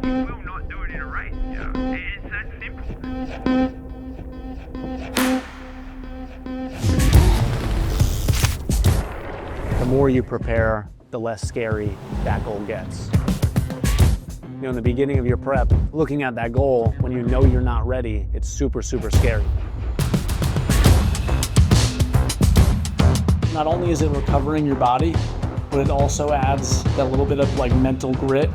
you will not do it in a race. It's that simple. The more you prepare, the less scary that goal gets. You know, in the beginning of your prep, looking at that goal, when you know you're not ready, it's super, super scary. Not only is it recovering your body, but it also adds that little bit of like mental grit.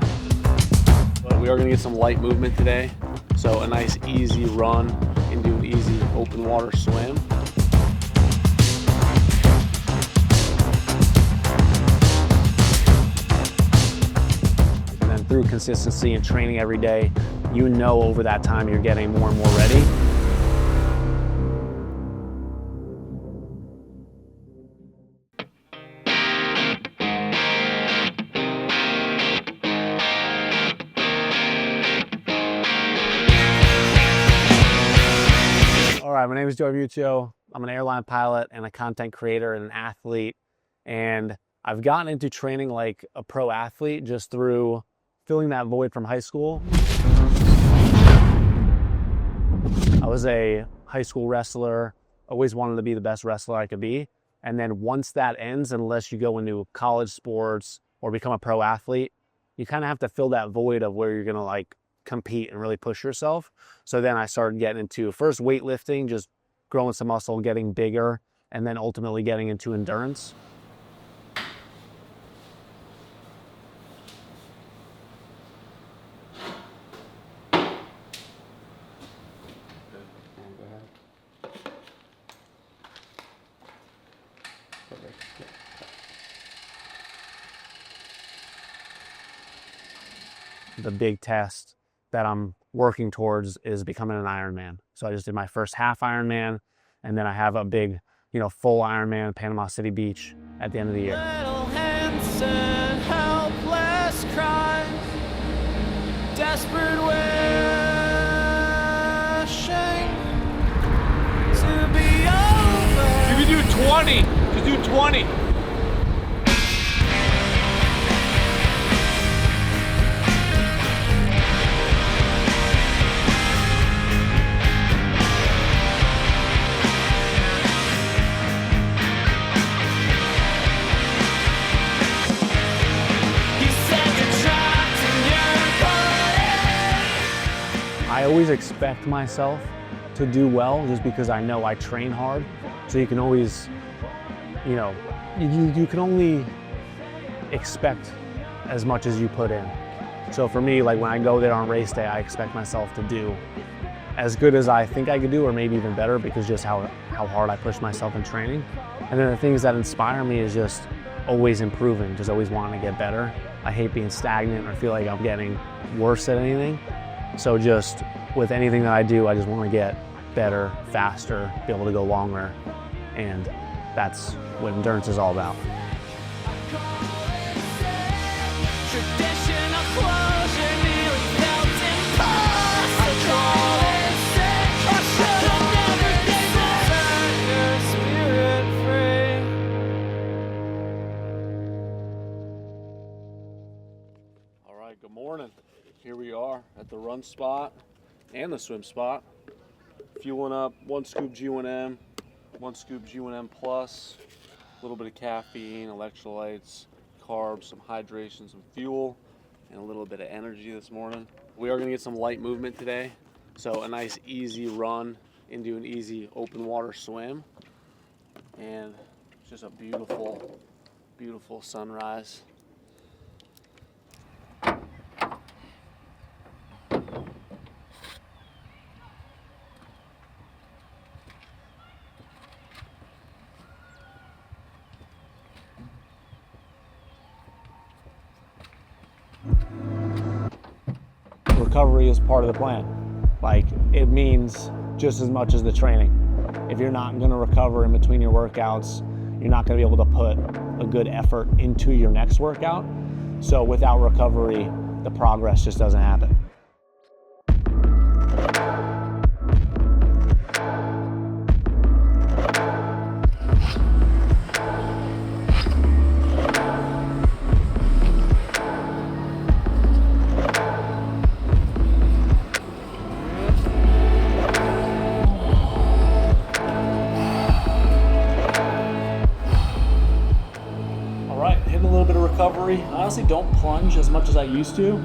But we are gonna get some light movement today. So a nice easy run and do an easy open water swim. Through consistency and training every day, you know over that time you're getting more and more ready. All right, my name is Miuccio. I'm an airline pilot and a content creator and an athlete. And I've gotten into training like a pro athlete just through filling that void from high school. I was a high school wrestler, always wanted to be the best wrestler I could be. And then once that ends, unless you go into college sports or become a pro athlete, you kind of have to fill that void of where you're gonna like compete and really push yourself. So then I started getting into first weightlifting, just growing some muscle, getting bigger, and then ultimately getting into endurance. The big test that I'm working towards is becoming an Ironman. So I just did my first half Ironman, and then I have a big, full Ironman, Panama City Beach at the end of the year. Little hands and helpless cries, desperate wishing to be over. You can do 20. Just do 20. I always expect myself to do well just because I know I train hard. So you can always, you can only expect as much as you put in. So for me, like when I go there on race day, I expect myself to do as good as I think I could do, or maybe even better, because just how hard I push myself in training. And then the things that inspire me is just always improving, just always wanting to get better. I hate being stagnant or feel like I'm getting worse at anything. So just with anything that I do, I just want to get better, faster, be able to go longer. And that's what endurance is all about. All right, good morning. Here we are at the run spot and the swim spot. Fueling up 1 scoop G1M, 1 scoop G1M plus, a little bit of caffeine, electrolytes, carbs, some hydration, some fuel, and a little bit of energy this morning. We are gonna get some light movement today. So a nice easy run into an easy open water swim. And it's just a beautiful, beautiful sunrise. Recovery is part of the plan. Like, it means just as much as the training. If you're not gonna recover in between your workouts, you're not gonna be able to put a good effort into your next workout. So without recovery, the progress just doesn't happen. little bit of recovery. I honestly don't plunge as much as I used to,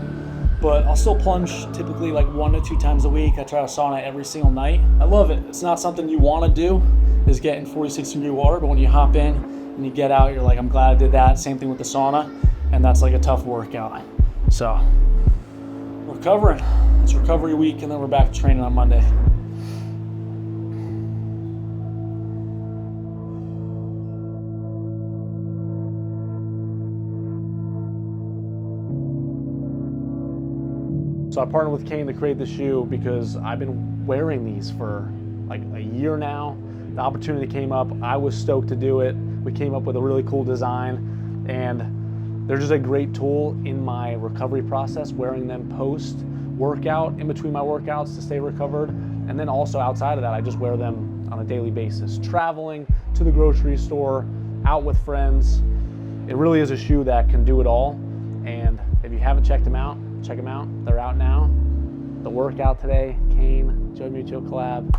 but I'll still plunge typically like 1 to 2 times a week. I try to sauna every single night. I love it. It's not something you want to do, is get in 46-degree water, but when you hop in and you get out, you're like, I'm glad I did that. Same thing with the sauna, and that's like a tough workout. So, recovering. It's recovery week, and then we're back to training on Monday. So I partnered with KANE to create the shoe because I've been wearing these for like a year now. The opportunity came up. I was stoked to do it. We came up with a really cool design, and they're just a great tool in my recovery process, wearing them post-workout, in between my workouts to stay recovered. And then also outside of that, I just wear them on a daily basis. Traveling, to the grocery store, out with friends. It really is a shoe that can do it all. And if you haven't checked them out, check them out. They're out now. The workout today, KANE, Joe Miuccio collab.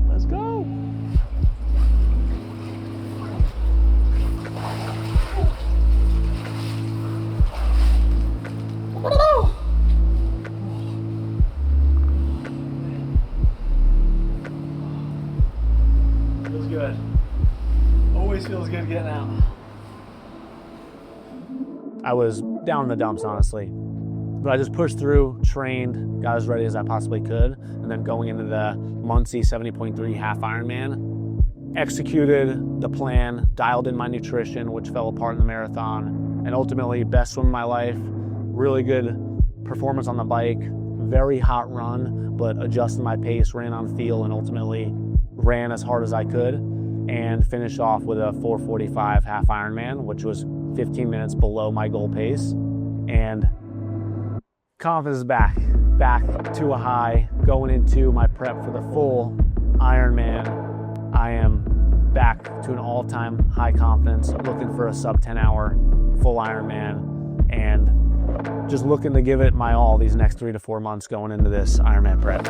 Let's go. Feels good. Always feels good getting out. I was down in the dumps, honestly. But I just pushed through, trained, got as ready as I possibly could, and then going into the Muncie 70.3 half Ironman, executed the plan, dialed in my nutrition, which fell apart in the marathon, and ultimately best swim of my life, really good performance on the bike, very hot run, but adjusted my pace, ran on feel, and ultimately ran as hard as I could, and finished off with a 4:45 half Ironman, which was 15 minutes below my goal pace. And confidence is back to a high. Going into my prep for the full Ironman, I am back to an all-time high confidence, looking for a sub 10 hour full Ironman, and just looking to give it my all these next 3 to 4 months going into this Ironman prep.